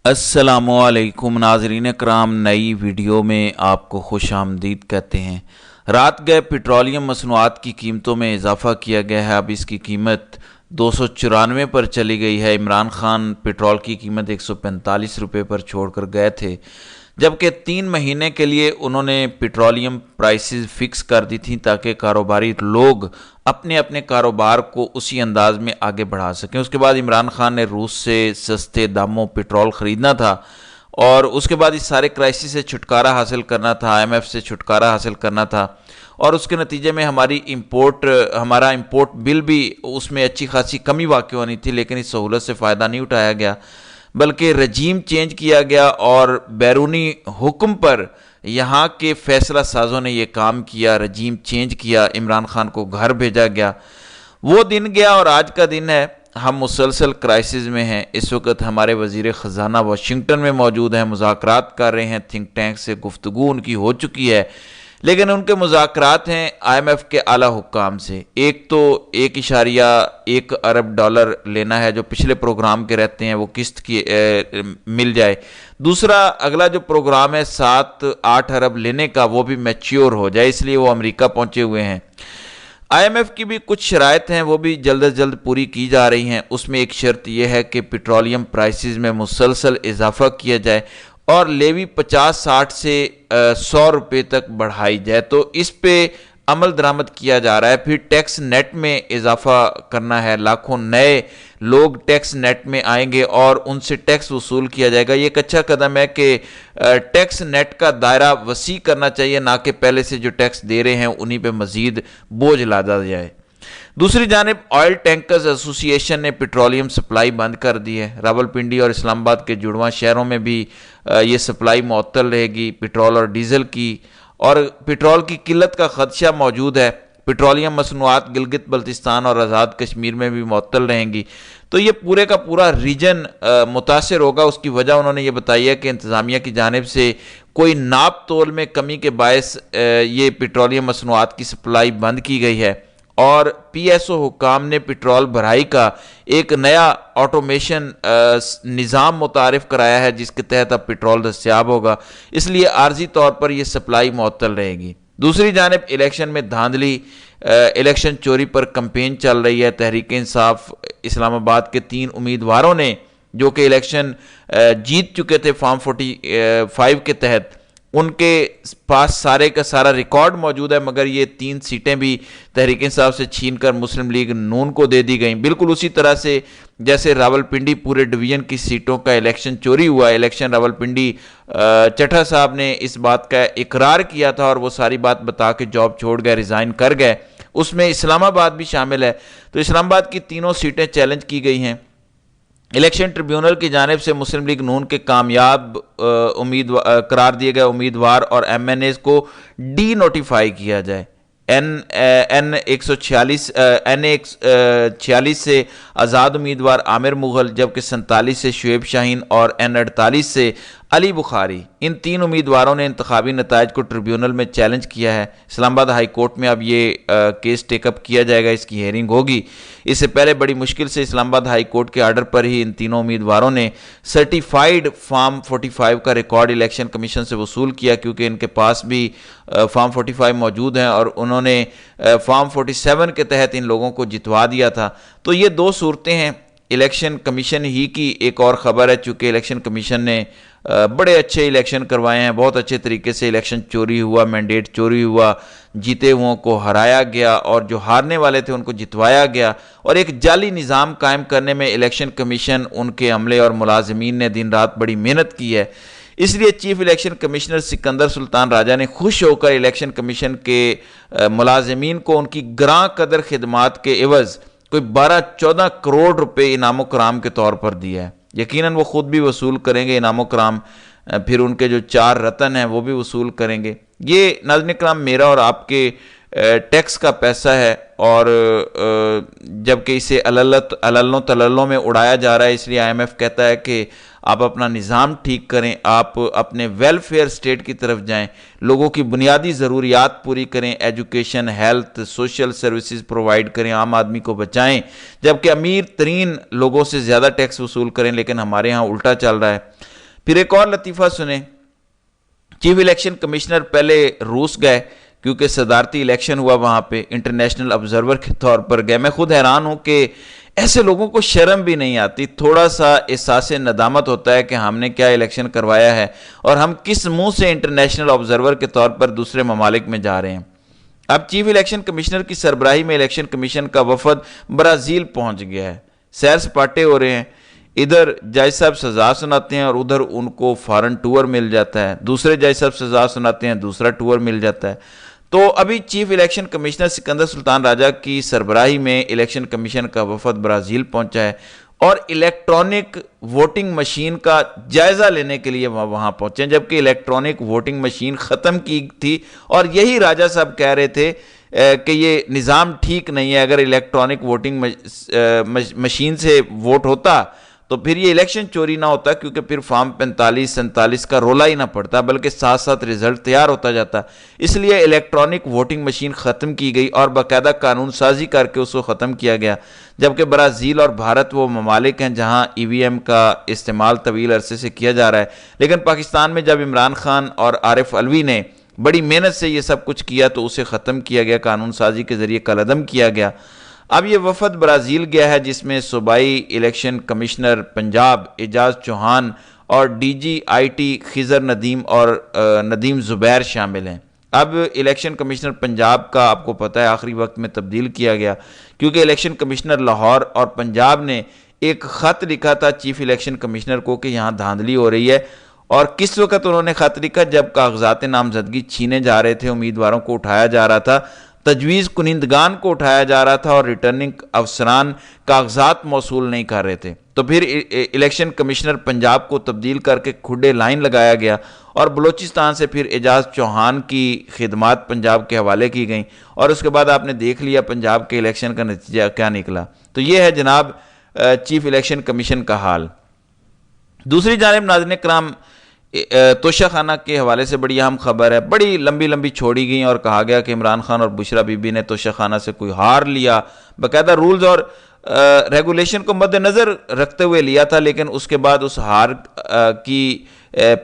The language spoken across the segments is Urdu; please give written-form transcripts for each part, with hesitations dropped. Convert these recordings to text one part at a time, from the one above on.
السلام علیکم ناظرین کرام، نئی ویڈیو میں آپ کو خوش آمدید کہتے ہیں۔ رات گئے پیٹرولیم مصنوعات کی قیمتوں میں اضافہ کیا گیا ہے۔ اب اس کی قیمت 294 پر چلی گئی ہے۔ عمران خان پیٹرول کی قیمت 145 روپے پر چھوڑ کر گئے تھے، جبکہ 3 مہینے کے لیے انہوں نے پیٹرولیم پرائسز فکس کر دی تھیں تاکہ کاروباری لوگ اپنے اپنے کاروبار کو اسی انداز میں آگے بڑھا سکیں۔ اس کے بعد عمران خان نے روس سے سستے داموں پیٹرول خریدنا تھا اور اس کے بعد اس سارے کرائسس سے چھٹکارا حاصل کرنا تھا، IMF سے چھٹکارا حاصل کرنا تھا، اور اس کے نتیجے میں ہمارا امپورٹ بل بھی اس میں اچھی خاصی کمی واقع ہونی تھی، لیکن اس سہولت سے فائدہ نہیں اٹھایا گیا، بلکہ رجیم چینج کیا گیا اور بیرونی حکم پر یہاں کے فیصلہ سازوں نے یہ کام کیا، رجیم چینج کیا، عمران خان کو گھر بھیجا گیا۔ وہ دن گیا اور آج کا دن ہے۔ ہم مسلسل کرائسس میں ہیں۔ اس وقت ہمارے وزیر خزانہ واشنگٹن میں موجود ہیں، مذاکرات کر رہے ہیں، تھنک ٹینک سے گفتگو ان کی ہو چکی ہے، لیکن ان کے مذاکرات ہیں IMF کے اعلیٰ حکام سے۔ ایک تو 1.1 ارب ڈالر لینا ہے جو پچھلے پروگرام کے رہتے ہیں، وہ قسط کی مل جائے۔ دوسرا اگلا جو پروگرام ہے 7-8 ارب لینے کا، وہ بھی میچیور ہو جائے، اس لیے وہ امریکہ پہنچے ہوئے ہیں۔ IMF کی بھی کچھ شرائط ہیں، وہ بھی جلد از جلد پوری کی جا رہی ہیں۔ اس میں ایک شرط یہ ہے کہ پیٹرولیم پرائسز میں مسلسل اضافہ کیا جائے اور لیوی 50-60 سے 100 روپے تک بڑھائی جائے، تو اس پہ عمل درآمد کیا جا رہا ہے۔ پھر ٹیکس نیٹ میں اضافہ کرنا ہے، لاکھوں نئے لوگ ٹیکس نیٹ میں آئیں گے اور ان سے ٹیکس وصول کیا جائے گا۔ یہ ایک اچھا قدم ہے کہ ٹیکس نیٹ کا دائرہ وسیع کرنا چاہیے، نہ کہ پہلے سے جو ٹیکس دے رہے ہیں انہی پہ مزید بوجھ لادا جائے۔ دوسری جانب آئل ٹینکرز ایسوسی ایشن نے پیٹرولیم سپلائی بند کر دی ہے۔ راولپنڈی اور اسلام آباد کے جڑواں شہروں میں بھی یہ سپلائی معطل رہے گی پٹرول اور ڈیزل کی، اور پٹرول کی قلت کا خدشہ موجود ہے۔ پیٹرولیم مصنوعات گلگت بلتستان اور آزاد کشمیر میں بھی معطل رہیں گی، تو یہ پورے کا پورا ریجن متاثر ہوگا۔ اس کی وجہ انہوں نے یہ بتائی ہے کہ انتظامیہ کی جانب سے کوئی ناپ تول میں کمی کے باعث یہ پیٹرولیم مصنوعات کی سپلائی بند کی گئی ہے، اور PSO حکام نے پٹرول بھرائی کا ایک نیا آٹومیشن نظام متعارف کرایا ہے، جس کے تحت اب پٹرول دستیاب ہوگا، اس لیے عارضی طور پر یہ سپلائی معطل رہے گی۔ دوسری جانب الیکشن میں دھاندلی، الیکشن چوری پر کمپین چل رہی ہے۔ تحریک انصاف اسلام آباد کے 3 امیدواروں نے جو کہ الیکشن جیت چکے تھے فارم 45 کے تحت، ان کے پاس سارے کا سارا ریکارڈ موجود ہے، مگر یہ 3 سیٹیں بھی تحریک انصاف سے چھین کر مسلم لیگ نون کو دے دی گئیں، بالکل اسی طرح سے جیسے راولپنڈی پورے ڈویژن کی سیٹوں کا الیکشن چوری ہوا۔ الیکشن راولپنڈی چٹھا صاحب نے اس بات کا اقرار کیا تھا اور وہ ساری بات بتا کے جاب چھوڑ گئے، ریزائن کر گئے۔ اس میں اسلام آباد بھی شامل ہے، تو اسلام آباد کی تینوں سیٹیں چیلنج کی گئی ہیں۔ الیکشن ٹریبیونل کی جانب سے مسلم لیگ نون کے کامیاب قرار دیے گئے امیدوار اور MNAs کو ڈی نوٹیفائی کیا جائے۔ NA46 سے آزاد امیدوار عامر مغل، جبکہ 47 سے شعیب شاہین اور N48 سے علی بخاری، ان 3 امیدواروں نے انتخابی نتائج کو ٹریبیونل میں چیلنج کیا ہے۔ اسلام آباد ہائی کورٹ میں اب یہ کیس ٹیک اپ کیا جائے گا، اس کی ہیئرنگ ہوگی۔ اس سے پہلے بڑی مشکل سے اسلام آباد ہائی کورٹ کے آرڈر پر ہی ان تینوں امیدواروں نے سرٹیفائیڈ فارم 45 کا ریکارڈ الیکشن کمیشن سے وصول کیا، کیونکہ ان کے پاس بھی فارم 45 موجود ہیں اور انہوں نے فارم 47 کے تحت ان لوگوں کو جتوا دیا تھا۔ تو یہ 2 صورتیں ہیں۔ الیکشن کمیشن ہی کی ایک اور خبر ہے، چونکہ الیکشن کمیشن نے بڑے اچھے الیکشن کروائے ہیں، بہت اچھے طریقے سے الیکشن چوری ہوا، مینڈیٹ چوری ہوا، جیتے ہوئوں کو ہرایا گیا اور جو ہارنے والے تھے ان کو جتوایا گیا، اور ایک جعلی نظام قائم کرنے میں الیکشن کمیشن، ان کے عملے اور ملازمین نے دن رات بڑی محنت کی ہے۔ اس لیے چیف الیکشن کمشنر سکندر سلطان راجہ نے خوش ہو کر الیکشن کمیشن کے ملازمین کو ان کی گراں قدر خدمات کے عوض کوئی 12-14 کروڑ روپے انعام و کرام کے طور پر دیا ہے۔ یقیناً وہ خود بھی وصول کریں گے انعام و کرام، پھر ان کے جو 4 رتن ہیں وہ بھی وصول کریں گے۔ یہ ناظرین کرام میرا اور آپ کے ٹیکس کا پیسہ ہے، اور جبکہ اسے عللوں تللوں میں اڑایا جا رہا ہے، اس لیے IMF کہتا ہے کہ آپ اپنا نظام ٹھیک کریں، آپ اپنے ویلفیئر سٹیٹ کی طرف جائیں، لوگوں کی بنیادی ضروریات پوری کریں، education, health, social services provide کریں، عام آدمی کو بچائیں، جبکہ امیر ترین لوگوں سے زیادہ ٹیکس وصول کریں، لیکن ہمارے ہاں الٹا چل رہا ہے۔ پھر ایک اور لطیفہ سنیں، چیف الیکشن کمشنر پہلے روس گئے کیونکہ صدارتی الیکشن ہوا وہاں پہ، انٹرنیشنل آبزرور کے طور پر گئے۔ میں خود حیران ہوں کہ ایسے لوگوں کو شرم بھی نہیں آتی، تھوڑا سا احساس ندامت ہوتا ہے کہ ہم نے کیا الیکشن کروایا ہے اور ہم کس منہ سے انٹرنیشنل آبزرور کے طور پر دوسرے ممالک میں جا رہے ہیں۔ اب چیف الیکشن کمشنر کی سربراہی میں الیکشن کمیشن کا وفد برازیل پہنچ گیا ہے، سیر سپاٹے ہو رہے ہیں، ادھر جج صاحب سزا سناتے ہیں اور ادھر ان کو فارن ٹور مل جاتا ہے، دوسرے جج صاحب سزا سناتے ہیں، دوسرا ٹور مل جاتا ہے۔ تو ابھی چیف الیکشن کمشنر سکندر سلطان راجہ کی سربراہی میں الیکشن کمیشن کا وفد برازیل پہنچا ہے اور الیکٹرانک ووٹنگ مشین کا جائزہ لینے کے لیے وہاں پہنچے ہیں، جبکہ الیکٹرانک ووٹنگ مشین ختم کی تھی اور یہی راجہ صاحب کہہ رہے تھے کہ یہ نظام ٹھیک نہیں ہے، اگر الیکٹرانک ووٹنگ مشین سے ووٹ ہوتا تو پھر یہ الیکشن چوری نہ ہوتا، کیونکہ پھر فارم 45 47 کا رولا ہی نہ پڑتا بلکہ ساتھ ساتھ رزلٹ تیار ہوتا جاتا۔ اس لیے الیکٹرانک ووٹنگ مشین ختم کی گئی اور باقاعدہ قانون سازی کر کے اس کو ختم کیا گیا، جبکہ برازیل اور بھارت وہ ممالک ہیں جہاں ای وی ایم کا استعمال طویل عرصے سے کیا جا رہا ہے۔ لیکن پاکستان میں جب عمران خان اور عارف علوی نے بڑی محنت سے یہ سب کچھ کیا تو اسے ختم کیا گیا، قانون سازی کے ذریعے کالعدم کیا گیا۔ اب یہ وفد برازیل گیا ہے جس میں صوبائی الیکشن کمشنر پنجاب اعجاز چوہان اور ڈی جی آئی ٹی خضر ندیم اور ندیم زبیر شامل ہیں۔ اب الیکشن کمشنر پنجاب کا آپ کو پتہ ہے آخری وقت میں تبدیل کیا گیا، کیونکہ الیکشن کمشنر لاہور اور پنجاب نے ایک خط لکھا تھا چیف الیکشن کمشنر کو کہ یہاں دھاندلی ہو رہی ہے، اور کس وقت انہوں نے خط لکھا؟ جب کاغذات نامزدگی چھینے جا رہے تھے، امیدواروں کو اٹھایا جا رہا تھا، تجویز کنندگان کو اٹھایا جا رہا تھا اور ریٹرننگ افسران کاغذات موصول نہیں کر رہے تھے، تو پھر الیکشن کمشنر پنجاب کو تبدیل کر کے کھڈے لائن لگایا گیا اور بلوچستان سے پھر اعجاز چوہان کی خدمات پنجاب کے حوالے کی گئیں، اور اس کے بعد آپ نے دیکھ لیا پنجاب کے الیکشن کا نتیجہ کیا نکلا۔ تو یہ ہے جناب چیف الیکشن کمیشن کا حال۔ دوسری جانب ناظرین کرام، توشہ خانہ کے حوالے سے بڑی اہم خبر ہے، بڑی لمبی لمبی چھوڑی گئی اور کہا گیا کہ عمران خان اور بشرا بی بی نے توشہ خانہ سے کوئی ہار لیا، باقاعدہ رولز اور ریگولیشن کو مد نظر رکھتے ہوئے لیا تھا، لیکن اس کے بعد اس ہار کی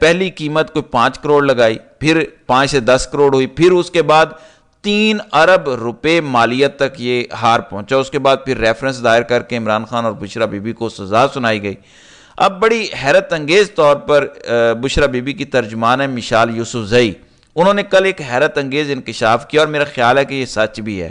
پہلی قیمت کوئی 5 کروڑ لگائی، پھر 5 سے 10 کروڑ ہوئی، پھر اس کے بعد 3 ارب روپے مالیت تک یہ ہار پہنچا۔ اس کے بعد پھر ریفرنس دائر کر کے عمران خان اور بشرا بی بی کو سزا سنائی گئی۔ اب بڑی حیرت انگیز طور پر بشرا بی بی کی ترجمان ہے مشال یوسف زئی، انہوں نے کل ایک حیرت انگیز انکشاف کیا اور میرا خیال ہے کہ یہ سچ بھی ہے۔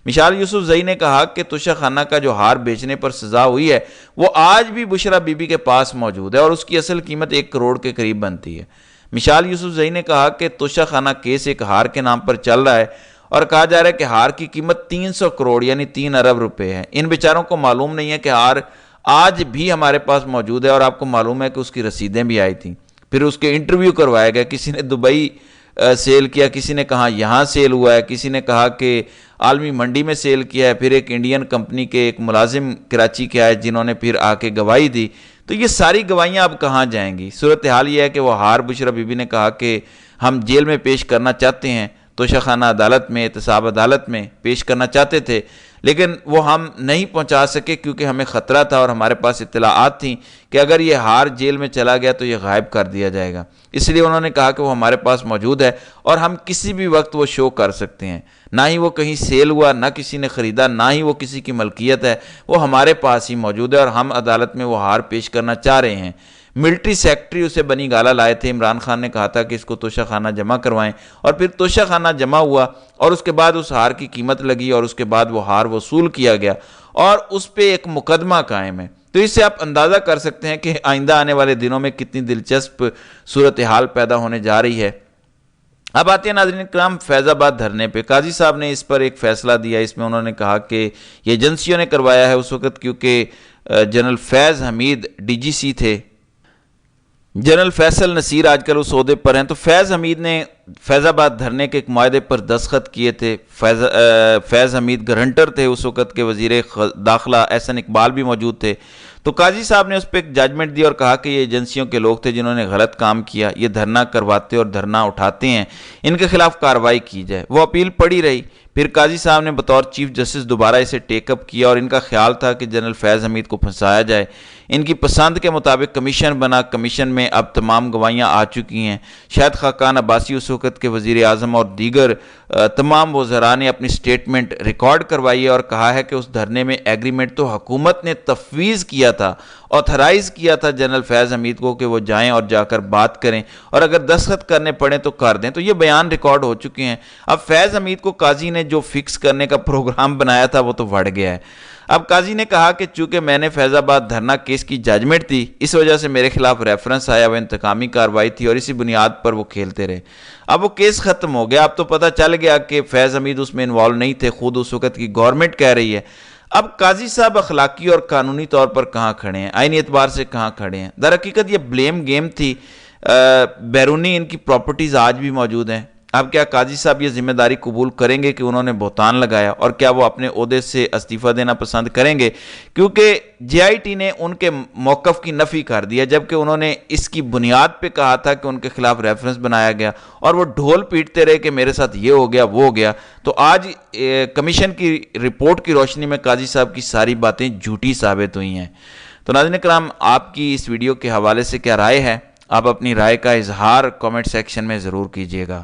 مشال یوسف زئی نے کہا کہ توشہ خانہ کا جو ہار بیچنے پر سزا ہوئی ہے وہ آج بھی بشرا بی بی کے پاس موجود ہے اور اس کی اصل قیمت 1 کروڑ کے قریب بنتی ہے۔ مشال یوسف زئی نے کہا کہ توشہ خانہ کیس ایک ہار کے نام پر چل رہا ہے اور کہا جا رہا ہے کہ ہار کی قیمت 300 کروڑ یعنی 3 ارب روپے ہے۔ ان بیچاروں کو معلوم نہیں ہے کہ ہار آج بھی ہمارے پاس موجود ہے، اور آپ کو معلوم ہے کہ اس کی رسیدیں بھی آئی تھیں، پھر اس کے انٹرویو کروایا گیا، کسی نے دبئی سیل کیا، کسی نے کہا یہاں سیل ہوا ہے، کسی نے کہا کہ عالمی منڈی میں سیل کیا ہے، پھر ایک انڈین کمپنی کے ایک ملازم کراچی کے آئے جنہوں نے پھر آ کے گواہی دی۔ تو یہ ساری گواہیاں اب کہاں جائیں گی؟ صورتحال یہ ہے کہ وہ ہار بشرا بی بی نے کہا کہ ہم جیل میں پیش کرنا چاہتے ہیں، توشہ خانہ عدالت میں، احتساب عدالت میں پیش کرنا چاہتے تھے، لیکن وہ ہم نہیں پہنچا سکے کیونکہ ہمیں خطرہ تھا اور ہمارے پاس اطلاعات تھیں کہ اگر یہ ہار جیل میں چلا گیا تو یہ غائب کر دیا جائے گا، اس لیے انہوں نے کہا کہ وہ ہمارے پاس موجود ہے اور ہم کسی بھی وقت وہ شو کر سکتے ہیں، نہ ہی وہ کہیں سیل ہوا، نہ کسی نے خریدا، نہ ہی وہ کسی کی ملکیت ہے، وہ ہمارے پاس ہی موجود ہے اور ہم عدالت میں وہ ہار پیش کرنا چاہ رہے ہیں۔ ملٹری سیکٹری اسے بنی گالا لائے تھے، عمران خان نے کہا تھا کہ اس کو توشہ خانہ جمع کروائیں، اور پھر توشہ خانہ جمع ہوا اور اس کے بعد اس ہار کی قیمت لگی اور اس کے بعد وہ ہار وصول کیا گیا اور اس پہ ایک مقدمہ قائم ہے۔ تو اس سے آپ اندازہ کر سکتے ہیں کہ آئندہ آنے والے دنوں میں کتنی دلچسپ صورتحال پیدا ہونے جا رہی ہے۔ اب آتے ہیں ناظرین کرام فیض آباد دھرنے پہ۔ قاضی صاحب نے اس پر ایک فیصلہ دیا، اس میں انہوں نے کہا کہ یہ ایجنسیوں نے کروایا ہے اس وقت، کیونکہ جنرل فیض حمید ڈی جی سی تھے، جنرل فیصل نصیر آج کل اس عہدے پر ہیں، تو فیض حمید نے فیض آباد دھرنے کے ایک معاہدے پر دستخط کیے تھے۔ فیض حمید گارنٹر تھے اس وقت کے وزیر داخلہ، احسن اقبال بھی موجود تھے۔ تو قاضی صاحب نے اس پہ ایک ججمنٹ دی اور کہا کہ یہ ایجنسیوں کے لوگ تھے جنہوں نے غلط کام کیا، یہ دھرنا کرواتے اور دھرنا اٹھاتے ہیں، ان کے خلاف کارروائی کی جائے۔ وہ اپیل پڑی رہی، پھر قاضی صاحب نے بطور چیف جسٹس دوبارہ اسے ٹیک اپ کیا اور ان کا خیال تھا کہ جنرل فیض حمید کو پھنسایا جائے۔ ان کی پسند کے مطابق کمیشن بنا۔ کمیشن میں اب تمام گواہیاں آ چکی ہیں۔ شاہد خاقان عباسی اس وقت کے وزیر اعظم اور دیگر تمام وزراء نے اپنی سٹیٹمنٹ ریکارڈ کروائی ہے اور کہا ہے کہ اس دھرنے میں ایگریمنٹ تو حکومت نے تفویض کیا تھا، آتھرائز کیا تھا جنرل فیض حمید کو کہ وہ جائیں اور جا کر بات کریں، اور اگر دستخط کرنے پڑیں تو کر دیں۔ تو یہ بیان ریکارڈ ہو چکے ہیں۔ اب فیض حمید کو قاضی نے جو فکس کرنے کا پروگرام بنایا تھا وہ تو بڑھ گیا ہے۔ اب قاضی نے کہا کہ چونکہ میں نے فیض آباد دھرنا کیس کی ججمنٹ تھی، اس وجہ سے میرے خلاف ریفرنس آیا، وہ انتقامی کارروائی تھی اور اسی بنیاد پر وہ کھیلتے رہے۔ اب وہ کیس ختم ہو گیا، اب تو پتہ چل گیا کہ فیض حمید اس میں انوالو نہیں تھے، خود اس وقت کی گورنمنٹ کہہ رہی ہے۔ اب قاضی صاحب اخلاقی اور قانونی طور پر کہاں کھڑے ہیں، آئینی اعتبار سے کہاں کھڑے ہیں؟ در حقیقت یہ بلیم گیم تھی۔ بیرونی ان کی پراپرٹیز آج بھی موجود ہیں۔ اب کیا قاضی صاحب یہ ذمہ داری قبول کریں گے کہ انہوں نے بہتان لگایا، اور کیا وہ اپنے عہدے سے استعفیٰ دینا پسند کریں گے؟ کیونکہ جے آئی ٹی نے ان کے موقف کی نفی کر دیا، جبکہ انہوں نے اس کی بنیاد پہ کہا تھا کہ ان کے خلاف ریفرنس بنایا گیا، اور وہ ڈھول پیٹتے رہے کہ میرے ساتھ یہ ہو گیا وہ ہو گیا۔ تو آج کمیشن کی رپورٹ کی روشنی میں قاضی صاحب کی ساری باتیں جھوٹی ثابت ہوئی ہیں۔ تو ناظرین کرام، آپ کی اس ویڈیو کے حوالے سے کیا رائے ہے؟ آپ اپنی رائے کا اظہار کامنٹ سیکشن میں ضرور کیجیے گا۔